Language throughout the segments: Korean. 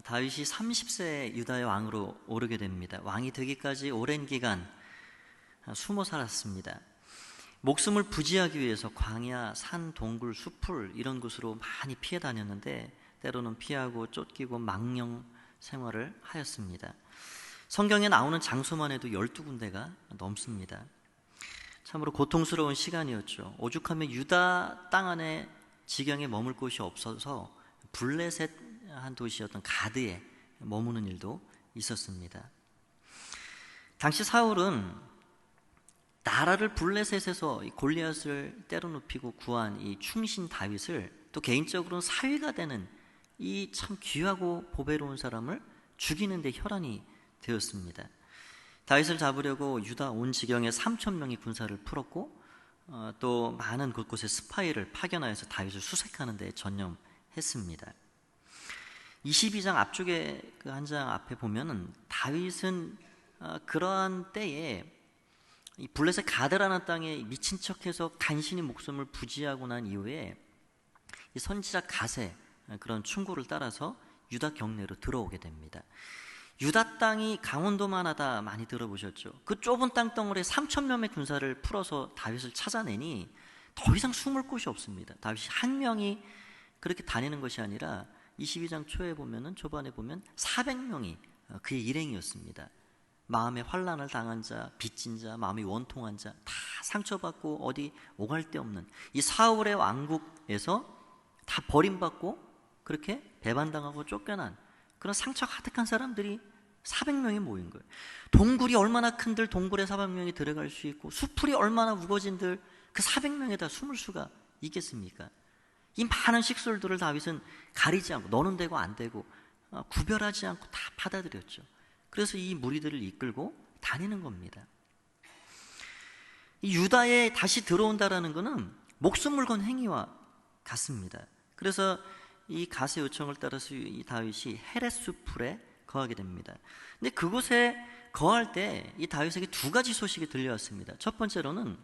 다윗이 30세에 유다의 왕으로 오르게 됩니다. 왕이 되기까지 오랜 기간 숨어 살았습니다. 목숨을 부지하기 위해서 광야, 산, 동굴, 숲을 이런 곳으로 많이 피해 다녔는데 때로는 피하고 쫓기고 망령 생활을 하였습니다. 성경에 나오는 장소만 해도 12군데가 넘습니다. 참으로 고통스러운 시간이었죠. 오죽하면 유다 땅 안에 지경에 머물 곳이 없어서 블레셋 한 도시였던 가드에 머무는 일도 있었습니다. 당시 사울은 나라를 블레셋에서 골리앗을 때려눕히고 구한 이 충신 다윗을 또 개인적으로는 사위가 되는 이 참 귀하고 보배로운 사람을 죽이는 데 혈안이 되었습니다. 다윗을 잡으려고 유다 온 지경에 3,000명의 군사를 풀었고 또 많은 곳곳에 스파이를 파견하여서 다윗을 수색하는 데 전념했습니다. 22장 앞쪽에 그 한 장 앞에 보면은 다윗은 그러한 때에 이 블레셋 가드라는 땅에 미친 척해서 간신히 목숨을 부지하고 난 이후에 이 선지자 갓의 그런 충고를 따라서 유다 경내로 들어오게 됩니다. 유다 땅이 강원도만 하다 많이 들어보셨죠? 그 좁은 땅덩어리에 3,000명의 군사를 풀어서 다윗을 찾아내니 더 이상 숨을 곳이 없습니다. 다윗이 한 명이 그렇게 다니는 것이 아니라 22장 초에 보면은 초반에 보면 400명이 그의 일행이었습니다. 마음에 환난을 당한 자, 빚진 자, 마음이 원통한 자, 다 상처받고 어디 오갈 데 없는 이 사울의 왕국에서 다 버림받고 그렇게 배반당하고 쫓겨난 그런 상처 가득한 사람들이 400명이 모인 거예요. 동굴이 얼마나 큰들 동굴에 400명이 들어갈 수 있고 수풀이 얼마나 우거진들 그 400명에다 숨을 수가 있겠습니까? 이 많은 식솔들을 다윗은 가리지 않고 너는 되고 안 되고 구별하지 않고 다 받아들였죠. 그래서 이 무리들을 이끌고 다니는 겁니다. 이 유다에 다시 들어온다라는 것은 목숨을 건 행위와 같습니다. 그래서 이 갓의 요청을 따라서 이 다윗이 헤레스풀에 거하게 됩니다. 근데 그곳에 거할 때 이 다윗에게 두 가지 소식이 들려왔습니다. 첫 번째로는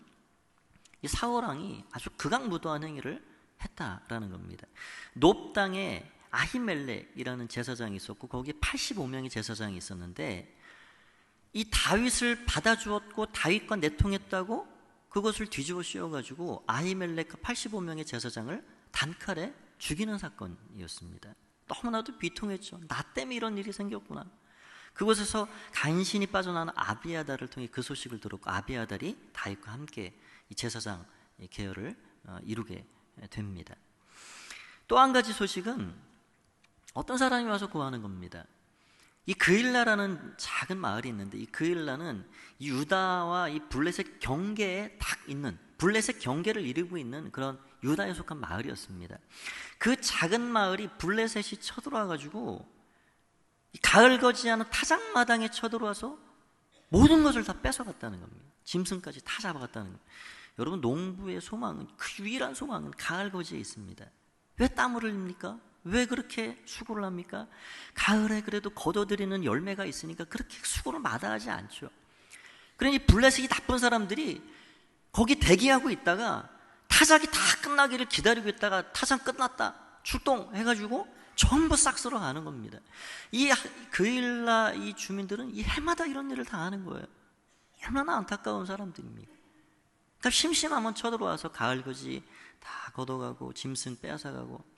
이 사울 왕이 아주 극악무도한 행위를 했다라는 겁니다. 놉 땅에 아히멜렉이라는 제사장이 있었고 거기에 85명의 제사장이 있었는데 이 다윗을 받아주었고 다윗과 내통했다고 그것을 뒤집어 씌워가지고 아히멜렉과 85명의 제사장을 단칼에 죽이는 사건이었습니다. 너무나도 비통했죠. 나 때문에 이런 일이 생겼구나. 그곳에서 간신히 빠져나온 아비아달을 통해 그 소식을 들었고 아비아달이 다윗과 함께 이 제사장 계열을 이루게 됩니다. 또 한 가지 소식은 어떤 사람이 와서 구하는 겁니다. 이 그일라라는 작은 마을이 있는데 이 그일라는 이 유다와 이 블레셋 경계에 딱 있는 블레셋 경계를 이루고 있는 그런 유다에 속한 마을이었습니다. 그 작은 마을이 블레셋이 쳐들어와가지고 가을거지하는 타작마당에 쳐들어와서 모든 것을 다 뺏어갔다는 겁니다. 짐승까지 다 잡아갔다는 겁니다. 여러분 농부의 소망은 그 유일한 소망은 가을거지에 있습니다. 왜 땀을 흘립니까? 왜 그렇게 수고를 합니까? 가을에 그래도 거둬들이는 열매가 있으니까 그렇게 수고를 마다하지 않죠. 그러니 블레셋이 나쁜 사람들이 거기 대기하고 있다가 타작이 다 끝나기를 기다리고 있다가 타작 끝났다 출동해가지고 전부 싹 쓸어 가는 겁니다. 이 그일라 이 주민들은 이 해마다 이런 일을 당하는 거예요. 얼마나 안타까운 사람들입니까? 그러니까 심심하면 쳐들어와서 가을거지 다 걷어가고 짐승 빼앗아가고.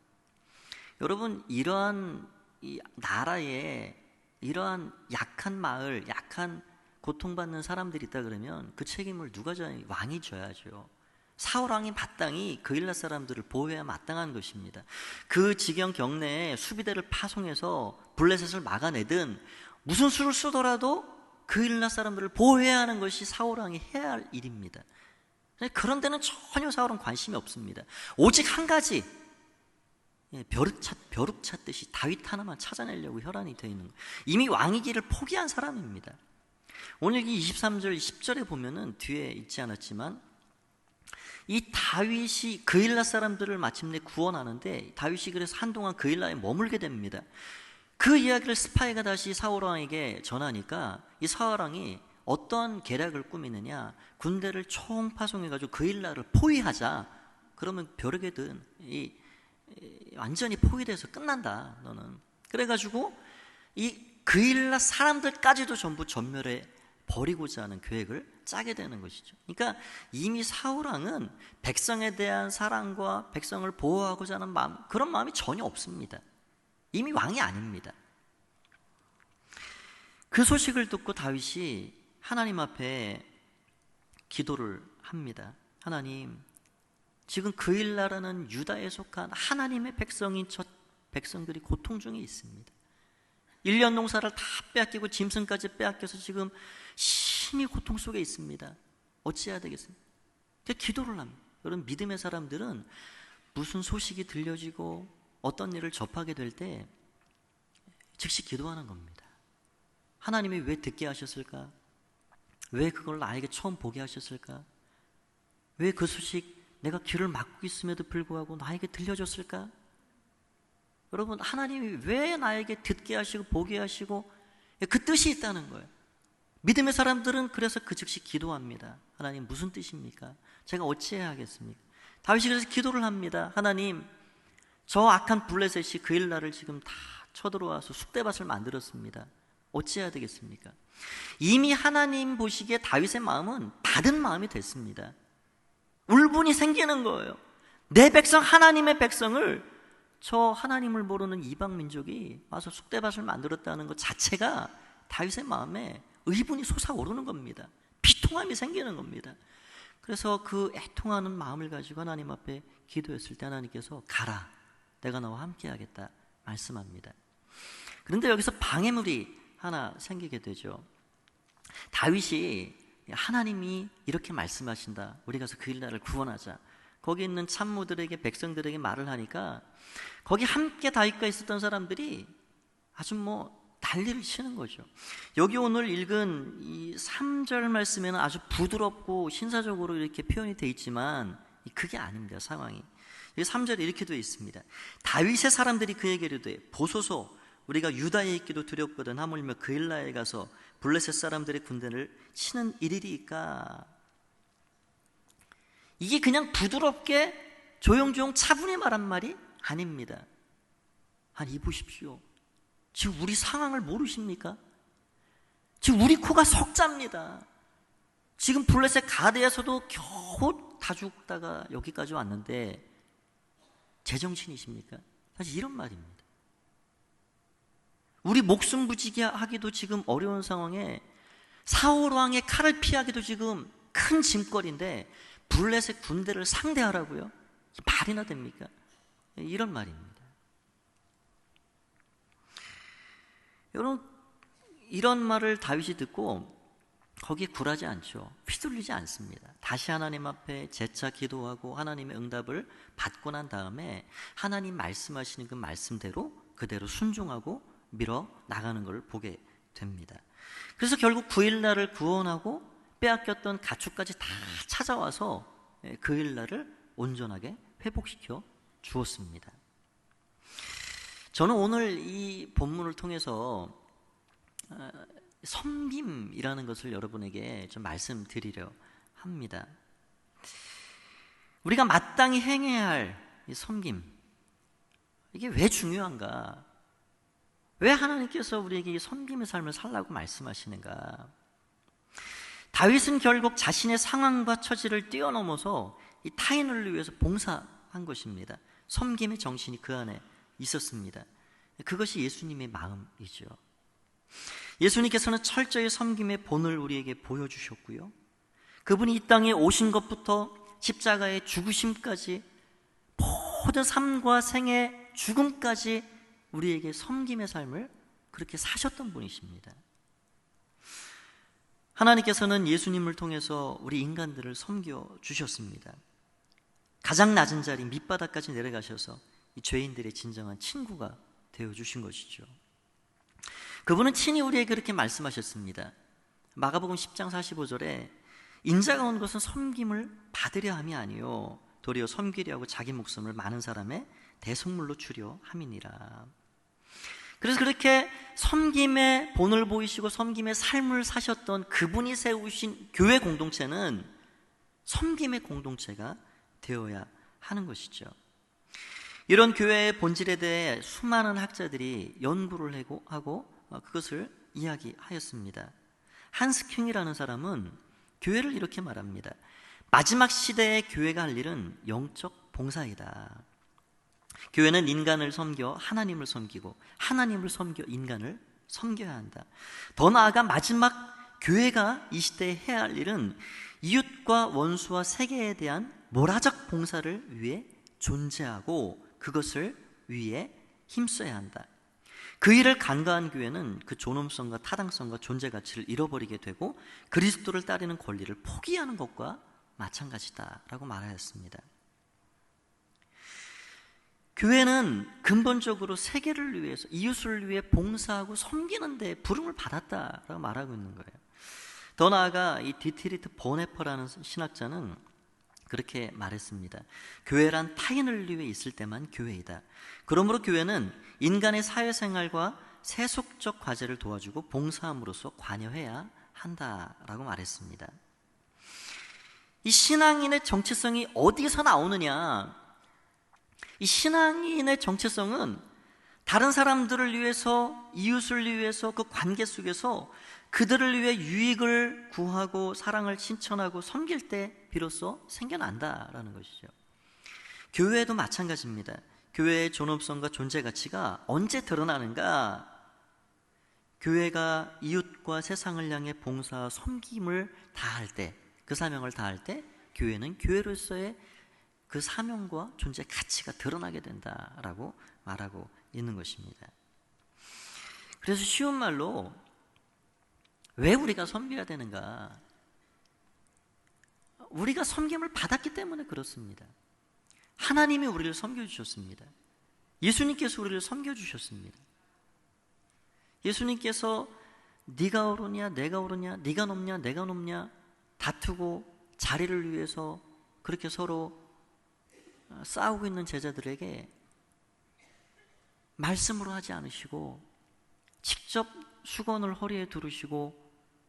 여러분 이러한 이 나라에 이러한 약한 마을, 약한 고통받는 사람들이 있다 그러면 그 책임을 누가 져야? 왕이 져야죠. 사울 왕이 마땅히 그일라 사람들을 보호해야 마땅한 것입니다. 그 지경 경내에 수비대를 파송해서 블레셋을 막아내든 무슨 수를 쓰더라도 그일라 사람들을 보호해야 하는 것이 사울 왕이 해야 할 일입니다. 그런 데는 전혀 사울은 관심이 없습니다. 오직 한 가지, 벼룩 찾듯이 다윗 하나만 찾아내려고 혈안이 되어 있는 거예요. 이미 왕위기를 포기한 사람입니다. 오늘 이 23절 10절에 보면은 뒤에 있지 않았지만 이 다윗이 그일라 사람들을 마침내 구원하는데 다윗이 그래서 한동안 그일라에 머물게 됩니다. 그 이야기를 스파이가 다시 사울 왕에게 전하니까 이 사울 왕이 어떤 계략을 꾸미느냐, 군대를 총파송해가지고 그일라를 포위하자. 그러면 벼룩에든 완전히 포위돼서 끝난다. 너는 그래가지고 이 그일라 사람들까지도 전부 전멸해 버리고자 하는 계획을 짜게 되는 것이죠. 그러니까 이미 사울왕은 백성에 대한 사랑과 백성을 보호하고자 하는 마음, 그런 마음이 전혀 없습니다. 이미 왕이 아닙니다. 그 소식을 듣고 다윗이 하나님 앞에 기도를 합니다. 하나님, 지금 그일라라는 유다에 속한 하나님의 백성인 저 백성들이 고통 중에 있습니다. 1년 농사를 다 빼앗기고 짐승까지 빼앗겨서 지금 심히 고통 속에 있습니다. 어찌해야 되겠습니까? 기도를 합니다. 여러분, 믿음의 사람들은 무슨 소식이 들려지고 어떤 일을 접하게 될 때 즉시 기도하는 겁니다. 하나님이 왜 듣게 하셨을까? 왜 그걸 나에게 처음 보게 하셨을까? 왜 그 소식 내가 귀를 막고 있음에도 불구하고 나에게 들려줬을까? 여러분, 하나님이 왜 나에게 듣게 하시고 보게 하시고 그 뜻이 있다는 거예요. 믿음의 사람들은 그래서 그 즉시 기도합니다. 하나님, 무슨 뜻입니까? 제가 어찌해야 하겠습니까? 다윗이 그래서 기도를 합니다. 하나님, 저 악한 블레셋이 그일라를 지금 다 쳐들어와서 쑥대밭을 만들었습니다. 어찌해야 되겠습니까? 이미 하나님 보시기에 다윗의 마음은 받은 마음이 됐습니다. 울분이 생기는 거예요. 내 백성, 하나님의 백성을 저 하나님을 모르는 이방 민족이 와서 쑥대밭을 만들었다는 것 자체가 다윗의 마음에 의분이 솟아오르는 겁니다. 비통함이 생기는 겁니다. 그래서 그 애통하는 마음을 가지고 하나님 앞에 기도했을 때 하나님께서 가라, 내가 너와 함께 하겠다 말씀합니다. 그런데 여기서 방해물이 하나 생기게 되죠. 다윗이 하나님이 이렇게 말씀하신다, 우리 가서 그일라를 구원하자. 거기 있는 참모들에게, 백성들에게 말을 하니까 거기 함께 다윗과 있었던 사람들이 아주 난리를 치는 거죠. 여기 오늘 읽은 이 3절 말씀에는 아주 부드럽고 신사적으로 이렇게 표현이 되어 있지만 그게 아닙니다. 상황이 여기 3절에 이렇게 되어 있습니다. 다윗의 사람들이 그에게 이르되 보소서, 우리가 유다에 있기도 두렵거든 하물며 그일라에 가서 블레셋 사람들의 군대를 치는 일이리까. 이게 그냥 부드럽게 조용조용 차분히 말한 말이 아닙니다. 아니, 보십시오. 지금 우리 상황을 모르십니까? 지금 우리 코가 석자입니다. 지금 블레셋 가드에서도 겨우 다 죽다가 여기까지 왔는데 제정신이십니까? 사실 이런 말입니다. 우리 목숨 부지게 하기도 지금 어려운 상황에 사울 왕의 칼을 피하기도 지금 큰 짐거리인데 블레셋 군대를 상대하라고요? 말이나 됩니까? 이런 말입니다. 여러분, 이런 말을 다윗이 듣고 거기에 굴하지 않죠. 휘둘리지 않습니다. 다시 하나님 앞에 재차 기도하고 하나님의 응답을 받고 난 다음에 하나님 말씀하시는 그 말씀대로 그대로 순종하고 밀어 나가는 걸 보게 됩니다. 그래서 결국 그일라를 구원하고 빼앗겼던 가축까지 다 찾아와서 그일라를 온전하게 회복시켜 주었습니다. 저는 오늘 이 본문을 통해서 섬김이라는 것을 여러분에게 좀 말씀드리려 합니다. 우리가 마땅히 행해야 할 이 섬김, 이게 왜 중요한가? 왜 하나님께서 우리에게 이 섬김의 삶을 살라고 말씀하시는가? 다윗은 결국 자신의 상황과 처지를 뛰어넘어서 이 타인을 위해서 봉사한 것입니다. 섬김의 정신이 그 안에 있었습니다. 그것이 예수님의 마음이죠. 예수님께서는 철저히 섬김의 본을 우리에게 보여주셨고요, 그분이 이 땅에 오신 것부터 십자가의 죽으심까지 모든 삶과 생의 죽음까지 우리에게 섬김의 삶을 그렇게 사셨던 분이십니다. 하나님께서는 예수님을 통해서 우리 인간들을 섬겨주셨습니다. 가장 낮은 자리 밑바닥까지 내려가셔서 이 죄인들의 진정한 친구가 되어주신 것이죠. 그분은 친히 우리에게 그렇게 말씀하셨습니다. 마가복음 10장 45절에 인자가 온 것은 섬김을 받으려 함이 아니요 도리어 섬기려 하고 자기 목숨을 많은 사람의 대속물로 주려 함이니라. 그래서 그렇게 섬김의 본을 보이시고 섬김의 삶을 사셨던 그분이 세우신 교회 공동체는 섬김의 공동체가 되어야 하는 것이죠. 이런 교회의 본질에 대해 수많은 학자들이 연구를 하고 그것을 이야기하였습니다. 한스 킹이라는 사람은 교회를 이렇게 말합니다. 마지막 시대의 교회가 할 일은 영적 봉사이다. 교회는 인간을 섬겨 하나님을 섬기고 하나님을 섬겨 인간을 섬겨야 한다. 더 나아가 마지막 교회가 이 시대에 해야 할 일은 이웃과 원수와 세계에 대한 모라적 봉사를 위해 존재하고 그것을 위해 힘써야 한다. 그 일을 간과한 교회는 그 존엄성과 타당성과 존재 가치를 잃어버리게 되고 그리스도를 따르는 권리를 포기하는 것과 마찬가지다라고 말하였습니다. 교회는 근본적으로 세계를 위해서 이웃을 위해 봉사하고 섬기는 데 부름을 받았다라고 말하고 있는 거예요. 더 나아가 이 디트리트 보네퍼라는 신학자는 그렇게 말했습니다. 교회란 타인을 위해 있을 때만 교회이다. 그러므로 교회는 인간의 사회생활과 세속적 과제를 도와주고 봉사함으로써 관여해야 한다라고 말했습니다. 이 신앙인의 정체성이 어디서 나오느냐? 이 신앙인의 정체성은 다른 사람들을 위해서, 이웃을 위해서 그 관계 속에서 그들을 위해 유익을 구하고 사랑을 실천하고 섬길 때 비로소 생겨난다라는 것이죠. 교회도 마찬가지입니다. 교회의 존엄성과 존재 가치가 언제 드러나는가? 교회가 이웃과 세상을 향해 봉사와 섬김을 다할 때, 그 사명을 다할 때 교회는 교회로서의 그 사명과 존재 가치가 드러나게 된다라고 말하고 있는 것입니다. 그래서 쉬운 말로 왜 우리가 섬겨야 되는가? 우리가 섬김을 받았기 때문에 그렇습니다. 하나님이 우리를 섬겨주셨습니다. 예수님께서 우리를 섬겨주셨습니다. 예수님께서 네가 옳으냐 내가 옳으냐, 네가 높냐 내가 높냐 다투고 자리를 위해서 그렇게 서로 싸우고 있는 제자들에게 말씀으로 하지 않으시고 직접 수건을 허리에 두르시고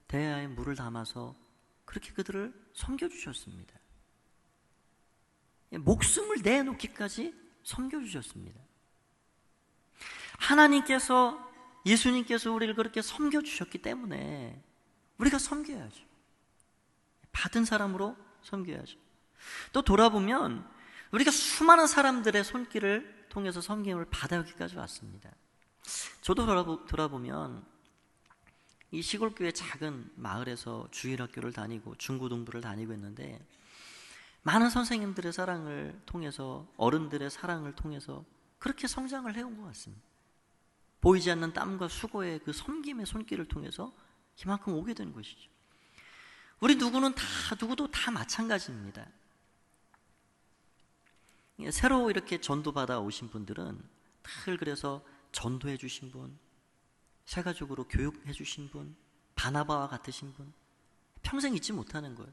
대야에 물을 담아서 그렇게 그들을 섬겨주셨습니다. 목숨을 내놓기까지 섬겨주셨습니다. 하나님께서, 예수님께서 우리를 그렇게 섬겨주셨기 때문에 우리가 섬겨야죠. 받은 사람으로 섬겨야죠. 또 돌아보면 우리가 수많은 사람들의 손길을 통해서 섬김을 받아오기까지 왔습니다. 저도 돌아보면 이 시골교회 작은 마을에서 주일학교를 다니고 중고등부를 다니고 있는데 많은 선생님들의 사랑을 통해서, 어른들의 사랑을 통해서 그렇게 성장을 해온 것 같습니다. 보이지 않는 땀과 수고의 그 섬김의 손길을 통해서 이만큼 오게 된 것이죠. 우리 누구도 다 마찬가지입니다. 새로 이렇게 전도받아 오신 분들은 늘 그래서 전도해 주신 분, 세가족으로 교육해 주신 분, 바나바와 같으신 분, 평생 잊지 못하는 거예요.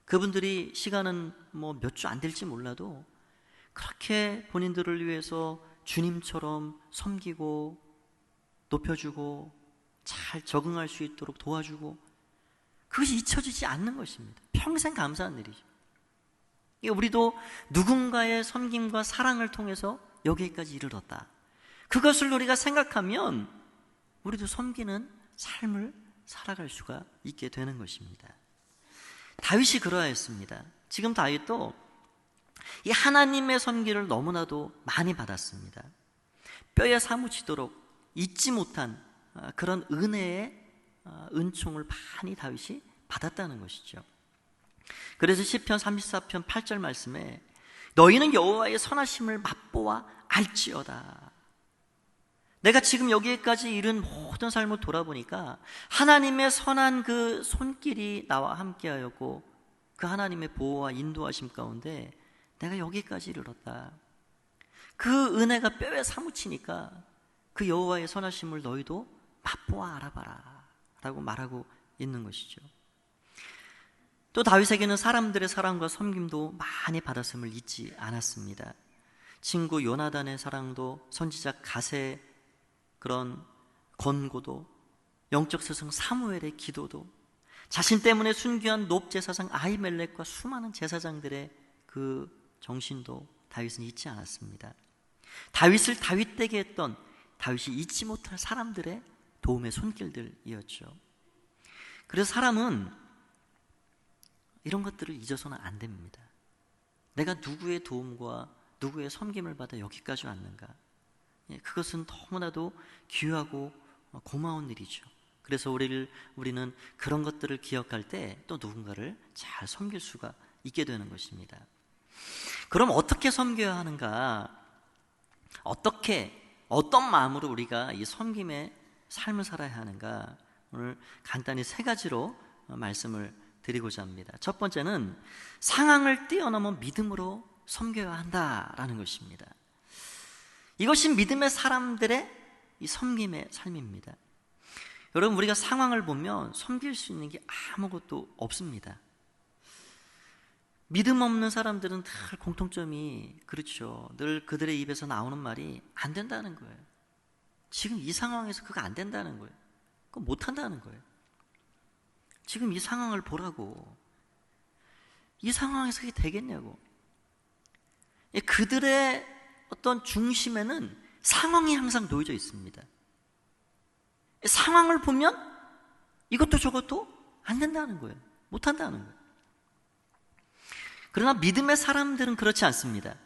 그분들이 시간은 뭐 몇 주 안 될지 몰라도 그렇게 본인들을 위해서 주님처럼 섬기고 높여주고 잘 적응할 수 있도록 도와주고, 그것이 잊혀지지 않는 것입니다. 평생 감사한 일이죠. 우리도 누군가의 섬김과 사랑을 통해서 여기까지 이르렀다. 그것을 우리가 생각하면 우리도 섬기는 삶을 살아갈 수가 있게 되는 것입니다. 다윗이 그러하였습니다. 지금 다윗도 이 하나님의 섬기를 너무나도 많이 받았습니다. 뼈에 사무치도록 잊지 못한 그런 은혜의 은총을 많이 다윗이 받았다는 것이죠. 그래서 시편 34편 8절 말씀에 너희는 여호와의 선하심을 맛보아 알지어다. 내가 지금 여기까지 이른 모든 삶을 돌아보니까 하나님의 선한 그 손길이 나와 함께하였고 그 하나님의 보호와 인도하심 가운데 내가 여기까지 이르렀다. 그 은혜가 뼈에 사무치니까 그 여호와의 선하심을 너희도 맛보아 알아봐라 라고 말하고 있는 것이죠. 또 다윗에게는 사람들의 사랑과 섬김도 많이 받았음을 잊지 않았습니다. 친구 요나단의 사랑도, 선지자 갓의 그런 권고도, 영적 스승 사무엘의 기도도, 자신 때문에 순교한 놉제사장 아히멜렉과 수많은 제사장들의 그 정신도 다윗은 잊지 않았습니다. 다윗을 다윗되게 했던 다윗이 잊지 못할 사람들의 도움의 손길들이었죠. 그래서 사람은 이런 것들을 잊어서는 안 됩니다. 내가 누구의 도움과 누구의 섬김을 받아 여기까지 왔는가? 그것은 너무나도 귀하고 고마운 일이죠. 그래서 우리는 그런 것들을 기억할 때 또 누군가를 잘 섬길 수가 있게 되는 것입니다. 그럼 어떻게 섬겨야 하는가? 어떤 마음으로 우리가 이 섬김의 삶을 살아야 하는가? 오늘 간단히 3가지로 말씀을 드리고자 합니다. 첫 번째는 상황을 뛰어넘은 믿음으로 섬겨야 한다라는 것입니다. 이것이 믿음의 사람들의 이 섬김의 삶입니다. 여러분, 우리가 상황을 보면 섬길 수 있는 게 아무것도 없습니다. 믿음 없는 사람들은 늘 공통점이 그렇죠. 늘 그들의 입에서 나오는 말이 안 된다는 거예요. 지금 이 상황에서 그거 안 된다는 거예요. 그거 못 한다는 거예요. 지금 이 상황을 보라고. 이 상황에서 그게 되겠냐고. 그들의 어떤 중심에는 상황이 항상 놓여져 있습니다. 상황을 보면 이것도 저것도 안 된다는 거예요. 못 한다는 거예요. 그러나 믿음의 사람들은 그렇지 않습니다.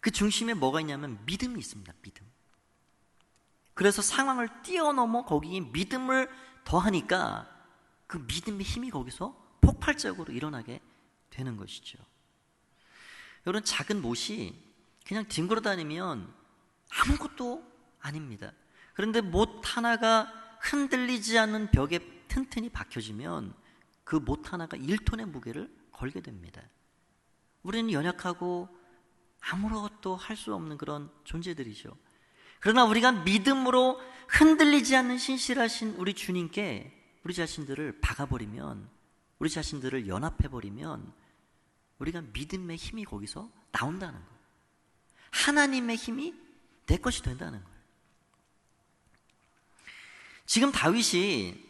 그 중심에 뭐가 있냐면 믿음이 있습니다. 믿음. 그래서 상황을 뛰어넘어 거기에 믿음을 더하니까 그 믿음의 힘이 거기서 폭발적으로 일어나게 되는 것이죠. 여러분, 작은 못이 그냥 뒹굴어 다니면 아무것도 아닙니다. 그런데 못 하나가 흔들리지 않는 벽에 튼튼히 박혀지면 그 못 하나가 1톤의 무게를 걸게 됩니다. 우리는 연약하고 아무것도 할 수 없는 그런 존재들이죠. 그러나 우리가 믿음으로 흔들리지 않는 신실하신 우리 주님께 우리 자신들을 박아버리면, 우리 자신들을 연합해버리면 우리가 믿음의 힘이 거기서 나온다는 거예요. 하나님의 힘이 내 것이 된다는 거예요. 지금 다윗이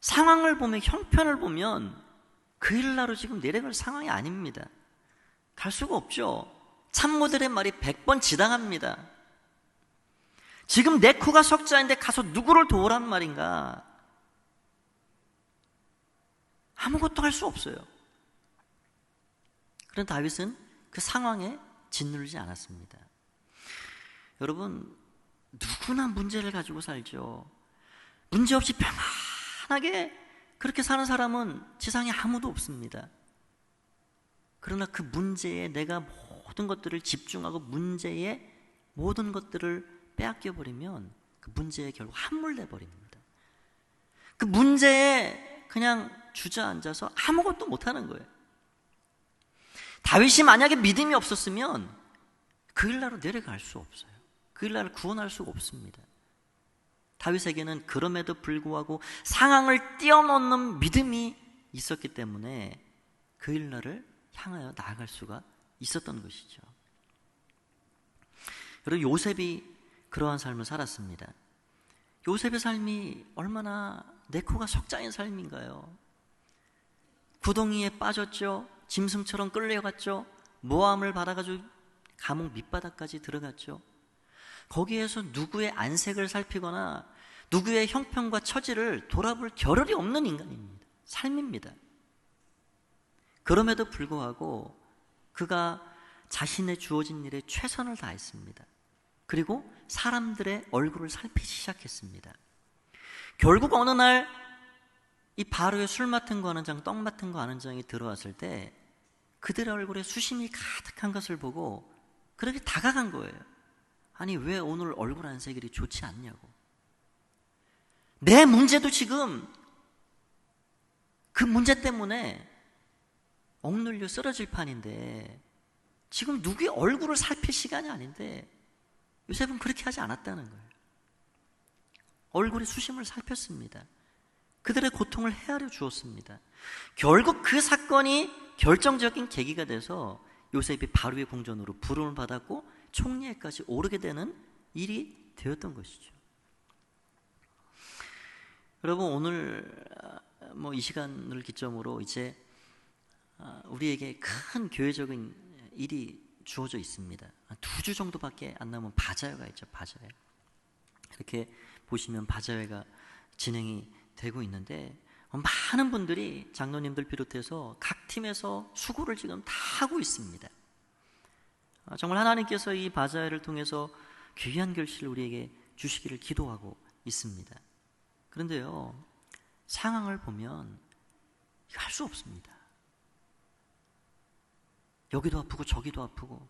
상황을 보면, 형편을 보면 그 일나로 지금 내려갈 상황이 아닙니다. 갈 수가 없죠. 참모들의 말이 100번 지당합니다. 지금 내 코가 석자인데 가서 누구를 도우란 말인가? 아무것도 할 수 없어요. 그런데 다윗은 그 상황에 짓누르지 않았습니다. 여러분, 누구나 문제를 가지고 살죠. 문제없이 평안하게 그렇게 사는 사람은 지상에 아무도 없습니다. 그러나 그 문제에 내가 모든 것들을 집중하고 문제에 모든 것들을 빼앗겨버리면 그 문제에 결국 함몰돼 버립니다. 그 문제에 그냥 주저앉아서 아무것도 못하는 거예요. 다윗이 만약에 믿음이 없었으면 그 일나로 내려갈 수 없어요. 그 일나를 구원할 수가 없습니다. 다윗에게는 그럼에도 불구하고 상황을 뛰어넘는 믿음이 있었기 때문에 그 일나를 향하여 나아갈 수가 있었던 것이죠. 여러분, 요셉이 그러한 삶을 살았습니다. 요셉의 삶이 얼마나 내 코가 석자인 삶인가요? 구덩이에 빠졌죠. 짐승처럼 끌려갔죠. 모함을 받아가지고 감옥 밑바닥까지 들어갔죠. 거기에서 누구의 안색을 살피거나 누구의 형편과 처지를 돌아볼 겨를이 없는 인간입니다. 삶입니다. 그럼에도 불구하고 그가 자신의 주어진 일에 최선을 다했습니다. 그리고 사람들의 얼굴을 살피기 시작했습니다. 결국 어느 날 이 바로의 술 맡은 거 하는 장, 떡 맡은 거 하는 장이 들어왔을 때 그들의 얼굴에 수심이 가득한 것을 보고 그렇게 다가간 거예요. 아니, 왜 오늘 얼굴 안색이 좋지 않냐고. 내 문제도 지금 그 문제 때문에 억눌려 쓰러질 판인데 지금 누구의 얼굴을 살필 시간이 아닌데 요셉은 그렇게 하지 않았다는 거예요. 얼굴의 수심을 살폈습니다. 그들의 고통을 헤아려 주었습니다. 결국 그 사건이 결정적인 계기가 돼서 요셉이 바로의 궁전으로 부름을 받았고 총리에까지 오르게 되는 일이 되었던 것이죠. 여러분, 오늘 이 시간을 기점으로 이제 우리에게 큰 교회적인 일이 주어져 있습니다. 2주 정도밖에 안 남은 바자회가 있죠. 바자회. 이렇게 보시면 바자회가 진행이 되고 있는데 많은 분들이 장로님들 비롯해서 각 팀에서 수고를 지금 다 하고 있습니다. 정말 하나님께서 이 바자회를 통해서 귀한 결실을 우리에게 주시기를 기도하고 있습니다. 그런데요, 상황을 보면 이거 할 수 없습니다. 여기도 아프고 저기도 아프고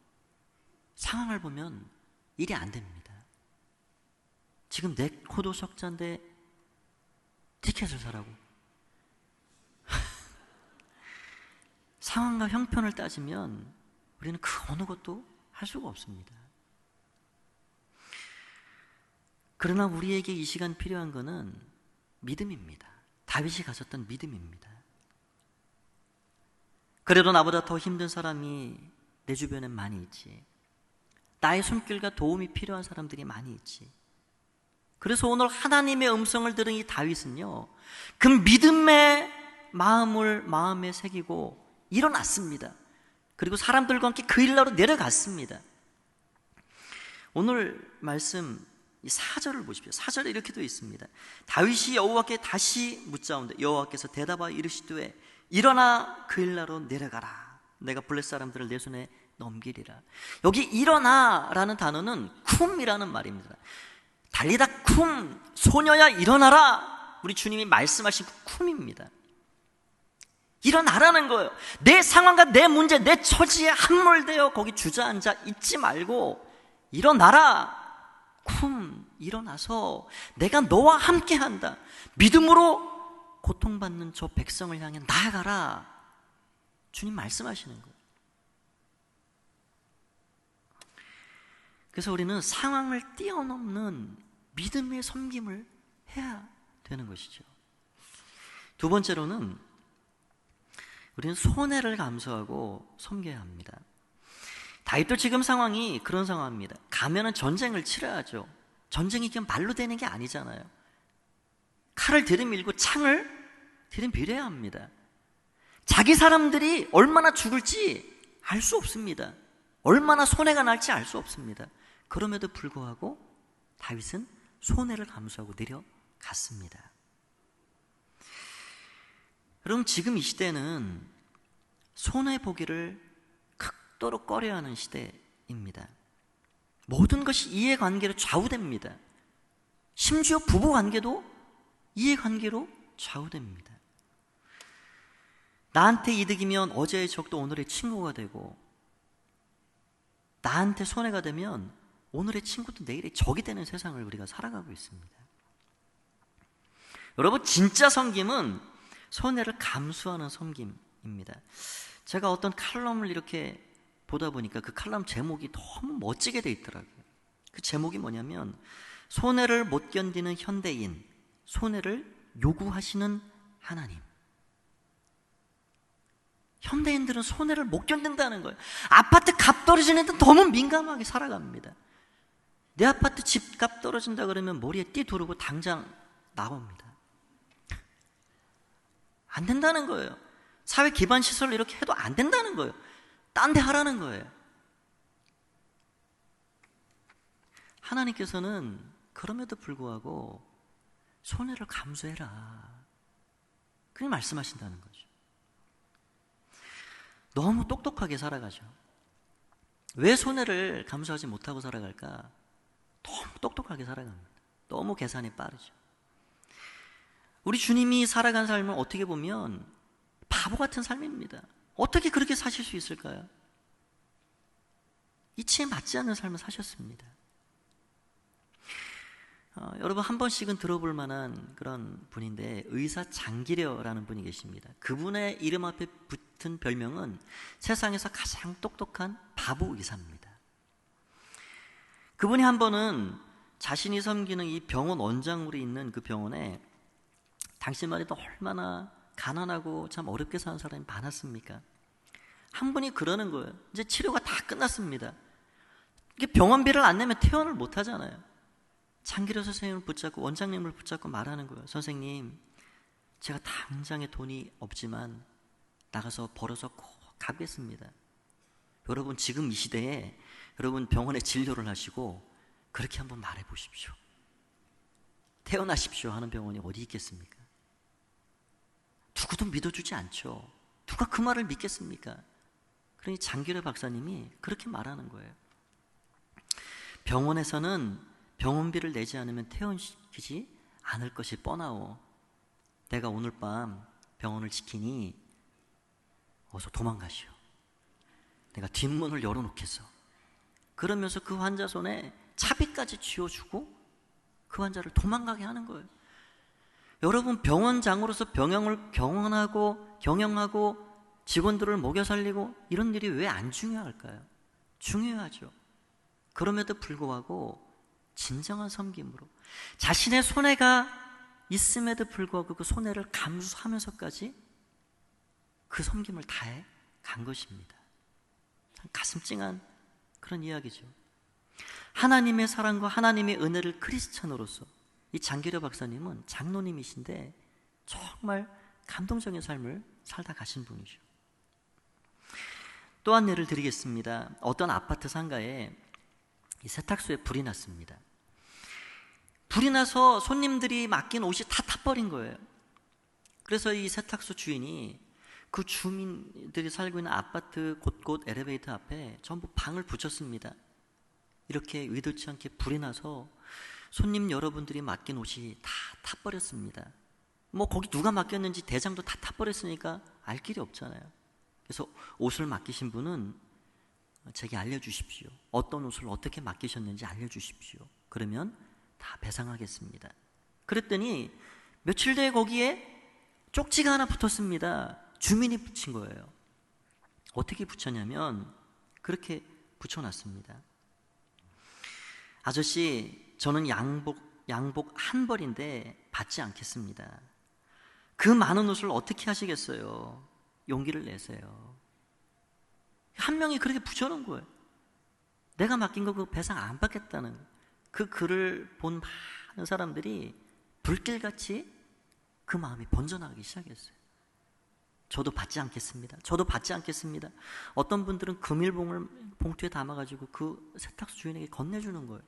상황을 보면 일이 안 됩니다. 지금 내 코도 석자인데 티켓을 사라고. 상황과 형편을 따지면 우리는 그 어느 것도 할 수가 없습니다. 그러나 우리에게 이 시간 필요한 것은 믿음입니다. 다윗이 가졌던 믿음입니다. 그래도 나보다 더 힘든 사람이 내 주변엔 많이 있지. 나의 손길과 도움이 필요한 사람들이 많이 있지. 그래서 오늘 하나님의 음성을 들은 이 다윗은요, 그 믿음의 마음을 마음에 새기고 일어났습니다. 그리고 사람들과 함께 그 일나로 내려갔습니다. 오늘 말씀 4절을 보십시오. 4절에 이렇게 되어 있습니다. 다윗이 여호와께 다시 묻자온데 여호와께서 대답하여 이르시되 일어나 그 일나로 내려가라. 내가 블레 사람들을 내 손에 넘기리라. 여기 일어나라는 단어는 쿰이라는 말입니다. 달리다 쿰, 소녀야 일어나라. 우리 주님이 말씀하신 그 쿰입니다. 일어나라는 거예요. 내 상황과 내 문제, 내 처지에 함몰되어 거기 주저앉아 있지 말고 일어나라. 쿰, 일어나서 내가 너와 함께 한다. 믿음으로 고통받는 저 백성을 향해 나아가라. 주님 말씀하시는 거예요. 그래서 우리는 상황을 뛰어넘는 믿음의 섬김을 해야 되는 것이죠. 두 번째로는 우리는 손해를 감수하고 섬겨야 합니다. 다윗도 지금 상황이 그런 상황입니다. 가면은 전쟁을 치러야죠. 전쟁이 그냥 말로 되는 게 아니잖아요. 칼을 들이밀고 창을 들이밀어야 합니다. 자기 사람들이 얼마나 죽을지 알 수 없습니다. 얼마나 손해가 날지 알 수 없습니다. 그럼에도 불구하고 다윗은 손해를 감수하고 내려갔습니다. 여러분, 지금 이 시대는 손해보기를 극도로 꺼려하는 시대입니다. 모든 것이 이해관계로 좌우됩니다. 심지어 부부관계도 이해관계로 좌우됩니다. 나한테 이득이면 어제의 적도 오늘의 친구가 되고, 나한테 손해가 되면 오늘의 친구도 내일의 적이 되는 세상을 우리가 살아가고 있습니다. 여러분, 진짜 섬김은 손해를 감수하는 섬김입니다. 제가 어떤 칼럼을 이렇게 보다 보니까 그 칼럼 제목이 너무 멋지게 돼 있더라고요. 그 제목이 뭐냐면 손해를 못 견디는 현대인, 손해를 요구하시는 하나님. 현대인들은 손해를 못 견딘다는 거예요. 아파트 값 떨어지는데 너무 민감하게 살아갑니다. 내 아파트 집값 떨어진다 그러면 머리에 띠 두르고 당장 나옵니다. 안 된다는 거예요. 사회 기반 시설을 이렇게 해도 안 된다는 거예요. 딴 데 하라는 거예요. 하나님께서는 그럼에도 불구하고 손해를 감수해라. 그렇게 말씀하신다는 거죠. 너무 똑똑하게 살아가죠. 왜 손해를 감수하지 못하고 살아갈까? 너무 똑똑하게 살아갑니다. 너무 계산이 빠르죠. 우리 주님이 살아간 삶은 어떻게 보면 바보 같은 삶입니다. 어떻게 그렇게 사실 수 있을까요? 이치에 맞지 않는 삶을 사셨습니다. 여러분 한 번씩은 들어볼 만한 그런 분인데 의사 장기려라는 분이 계십니다. 그분의 이름 앞에 붙은 별명은 세상에서 가장 똑똑한 바보 의사입니다. 그분이 한 번은 자신이 섬기는 이 병원 원장으로 있는 그 병원에 당신 말해도 얼마나 가난하고 참 어렵게 사는 사람이 많았습니까? 한 분이 그러는 거예요. 이제 치료가 다 끝났습니다. 이게 병원비를 안 내면 퇴원을 못 하잖아요. 장기려 선생님을 붙잡고 원장님을 붙잡고 말하는 거예요. 선생님, 제가 당장에 돈이 없지만 나가서 벌어서 꼭 갚겠습니다. 여러분 지금 이 시대에 여러분 병원에 진료를 하시고 그렇게 한번 말해 보십시오. 태어나십시오 하는 병원이 어디 있겠습니까? 누구도 믿어주지 않죠. 누가 그 말을 믿겠습니까? 그러니 장기려 박사님이 그렇게 말하는 거예요. 병원에서는 병원비를 내지 않으면 퇴원시키지 않을 것이 뻔하오. 내가 오늘 밤 병원을 지키니 어서 도망가시오. 내가 뒷문을 열어놓겠어. 그러면서 그 환자 손에 차비까지 쥐어주고 그 환자를 도망가게 하는 거예요. 여러분 병원장으로서 병영을 경영하고 직원들을 먹여 살리고 이런 일이 왜 안 중요할까요? 중요하죠. 그럼에도 불구하고 진정한 섬김으로 자신의 손해가 있음에도 불구하고 그 손해를 감수하면서까지 그 섬김을 다해 간 것입니다. 가슴 찡한 그런 이야기죠. 하나님의 사랑과 하나님의 은혜를 크리스찬으로서 이 장기려 박사님은 장로님이신데 정말 감동적인 삶을 살다 가신 분이죠. 또 한 예를 드리겠습니다. 어떤 아파트 상가에 이 세탁소에 불이 났습니다. 불이 나서 손님들이 맡긴 옷이 다 타버린 거예요. 그래서 이 세탁소 주인이 그 주민들이 살고 있는 아파트 곳곳 엘리베이터 앞에 전부 방을 붙였습니다. 이렇게 의도치 않게 불이 나서 손님 여러분들이 맡긴 옷이 다 타버렸습니다. 뭐 거기 누가 맡겼는지 대장도 다 타버렸으니까 알 길이 없잖아요. 그래서 옷을 맡기신 분은 제게 알려주십시오. 어떤 옷을 어떻게 맡기셨는지 알려주십시오. 그러면 다 배상하겠습니다. 그랬더니 며칠 뒤에 거기에 쪽지가 하나 붙었습니다. 주민이 붙인 거예요. 어떻게 붙였냐면 그렇게 붙여놨습니다. 아저씨, 저는 양복 한 벌인데 받지 않겠습니다. 그 많은 옷을 어떻게 하시겠어요? 용기를 내세요. 한 명이 그렇게 붙여놓은 거예요. 내가 맡긴 거 그 배상 안 받겠다는 그 글을 본 많은 사람들이 불길같이 그 마음이 번져나가기 시작했어요. 저도 받지 않겠습니다. 저도 받지 않겠습니다. 어떤 분들은 금일봉을 봉투에 담아가지고 그 세탁소 주인에게 건네주는 거예요.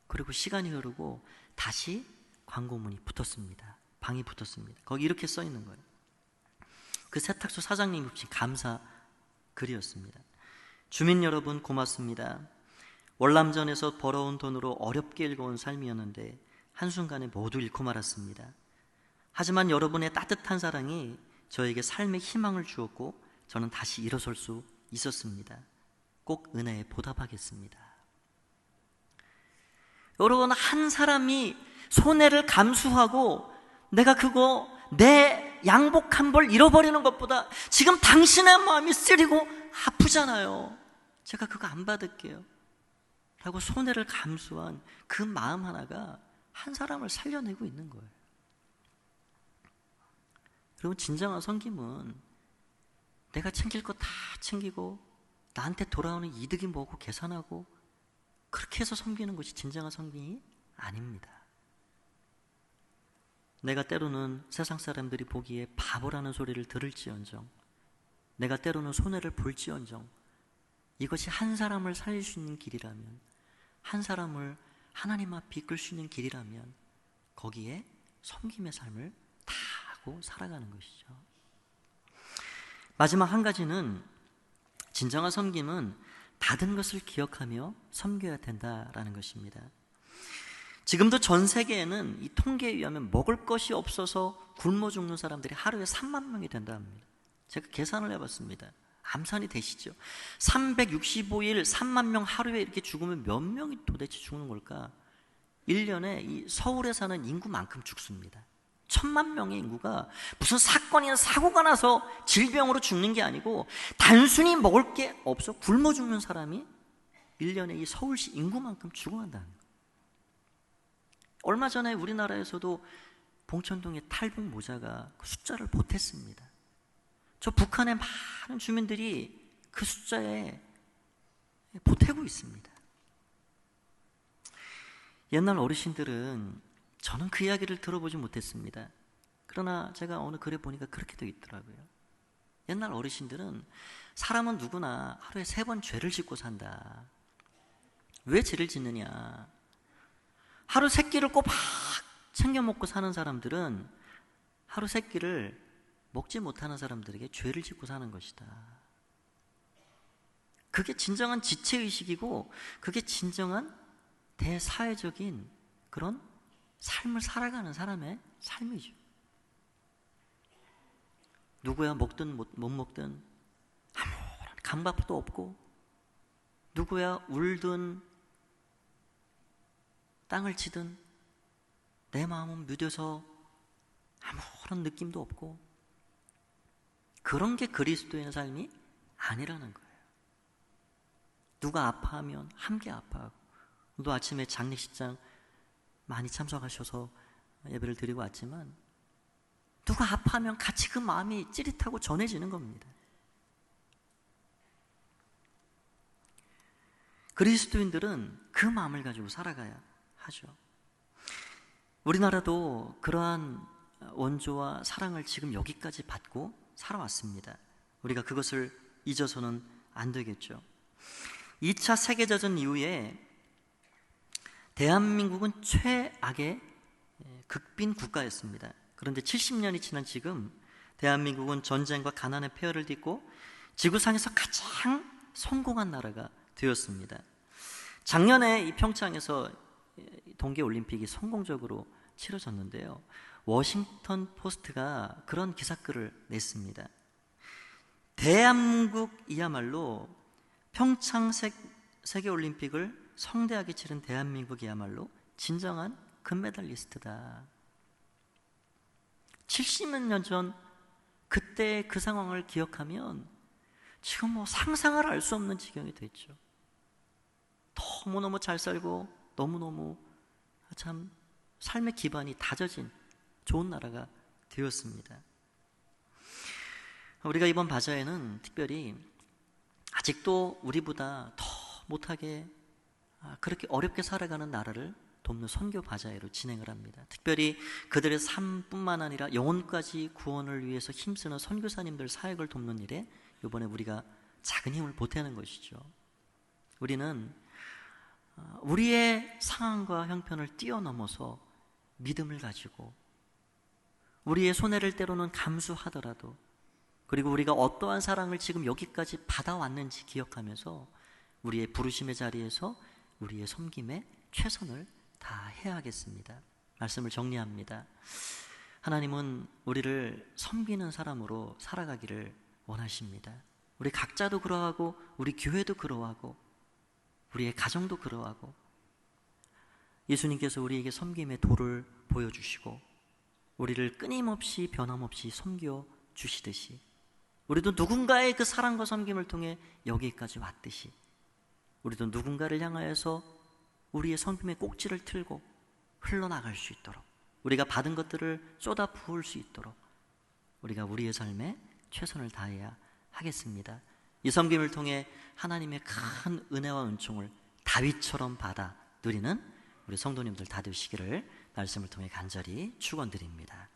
그리고 시간이 흐르고 다시 광고문이 붙었습니다. 방이 붙었습니다. 거기 이렇게 써 있는 거예요. 그 세탁소 사장님이 붙인 감사 글이었습니다. 주민 여러분 고맙습니다. 월남전에서 벌어온 돈으로 어렵게 읽어온 삶이었는데 한순간에 모두 잃고 말았습니다. 하지만 여러분의 따뜻한 사랑이 저에게 삶의 희망을 주었고 저는 다시 일어설 수 있었습니다. 꼭 은혜에 보답하겠습니다. 여러분, 한 사람이 손해를 감수하고 내가 그거 내 양복 한 벌 잃어버리는 것보다 지금 당신의 마음이 쓰리고 아프잖아요. 제가 그거 안 받을게요 라고 손해를 감수한 그 마음 하나가 한 사람을 살려내고 있는 거예요. 여러분, 진정한 섬김은 내가 챙길 거 다 챙기고 나한테 돌아오는 이득이 뭐고 계산하고 그렇게 해서 섬기는 것이 진정한 섬김이 아닙니다. 내가 때로는 세상 사람들이 보기에 바보라는 소리를 들을지언정, 내가 때로는 손해를 볼지언정, 이것이 한 사람을 살릴 수 있는 길이라면, 한 사람을 하나님 앞에 이끌 수 있는 길이라면 거기에 섬김의 삶을 다 하고 살아가는 것이죠. 마지막 한 가지는, 진정한 섬김은 받은 것을 기억하며 섬겨야 된다라는 것입니다. 지금도 전 세계에는 이 통계에 의하면 먹을 것이 없어서 굶어 죽는 사람들이 하루에 3만 명이 된다 합니다. 제가 계산을 해봤습니다. 암산이 되시죠? 365일 3만 명 하루에 이렇게 죽으면 몇 명이 도대체 죽는 걸까? 1년에 이 서울에 사는 인구만큼 죽습니다. 1,000만 명의 인구가 무슨 사건이나 사고가 나서 질병으로 죽는 게 아니고 단순히 먹을 게 없어 굶어 죽는 사람이 1년에 이 서울시 인구만큼 죽어간다는 거예요. 얼마 전에 우리나라에서도 봉천동의 탈북 모자가 그 숫자를 보탰습니다. 저 북한의 많은 주민들이 그 숫자에 보태고 있습니다. 옛날 어르신들은, 저는 그 이야기를 들어보지 못했습니다. 그러나 제가 어느 글에 보니까 그렇게 되어 있더라고요. 옛날 어르신들은 사람은 누구나 하루에 3번 죄를 짓고 산다. 왜 죄를 짓느냐? 하루 3끼를 꼬박 챙겨 먹고 사는 사람들은 하루 3끼를 먹지 못하는 사람들에게 죄를 짓고 사는 것이다. 그게 진정한 지체의식이고 그게 진정한 대사회적인 그런 삶을 살아가는 사람의 삶이죠. 누구야 먹든 못 먹든 아무런 강박도 없고, 누구야 울든 땅을 치든 내 마음은 무뎌서 아무런 느낌도 없고, 그런 게 그리스도인의 삶이 아니라는 거예요. 누가 아파하면 함께 아파하고, 또 아침에 장례식장 많이 참석하셔서 예배를 드리고 왔지만 누가 아파하면 같이 그 마음이 찌릿하고 전해지는 겁니다. 그리스도인들은 그 마음을 가지고 살아가야 하죠. 우리나라도 그러한 원조와 사랑을 지금 여기까지 받고 살아왔습니다. 우리가 그것을 잊어서는 안 되겠죠. 2차 세계대전 이후에 대한민국은 최악의 극빈 국가였습니다. 그런데 70년이 지난 지금 대한민국은 전쟁과 가난의 폐허를 딛고 지구상에서 가장 성공한 나라가 되었습니다. 작년에 이 평창에서 동계올림픽이 성공적으로 치러졌는데요, 워싱턴 포스트가 그런 기사글을 냈습니다. 대한민국이야말로 평창 세계올림픽을 성대하게 치른 대한민국이야말로 진정한 금메달리스트다. 70여 년 전 그때 그 상황을 기억하면 지금 뭐 상상을 알 수 없는 지경이 됐죠. 너무너무 잘 살고 너무너무 참 삶의 기반이 다져진 좋은 나라가 되었습니다. 우리가 이번 바자회는 특별히 아직도 우리보다 더 못하게 그렇게 어렵게 살아가는 나라를 돕는 선교 바자회로 진행을 합니다. 특별히 그들의 삶뿐만 아니라 영혼까지 구원을 위해서 힘쓰는 선교사님들 사역을 돕는 일에 이번에 우리가 작은 힘을 보태는 것이죠. 우리는 우리의 상황과 형편을 뛰어넘어서 믿음을 가지고 우리의 손해를 때로는 감수하더라도, 그리고 우리가 어떠한 사랑을 지금 여기까지 받아왔는지 기억하면서 우리의 부르심의 자리에서 우리의 섬김에 최선을 다해야 하겠습니다. 말씀을 정리합니다. 하나님은 우리를 섬기는 사람으로 살아가기를 원하십니다. 우리 각자도 그러하고 우리 교회도 그러하고 우리의 가정도 그러하고, 예수님께서 우리에게 섬김의 도를 보여주시고 우리를 끊임없이 변함없이 섬겨 주시듯이 우리도 누군가의 그 사랑과 섬김을 통해 여기까지 왔듯이 우리도 누군가를 향하여서 우리의 섬김의 꼭지를 틀고 흘러나갈 수 있도록, 우리가 받은 것들을 쏟아 부을 수 있도록 우리가 우리의 삶에 최선을 다해야 하겠습니다. 이 섬김을 통해 하나님의 큰 은혜와 은총을 다윗처럼 받아 누리는 우리 성도님들 다 되시기를 말씀을 통해 간절히 축원드립니다.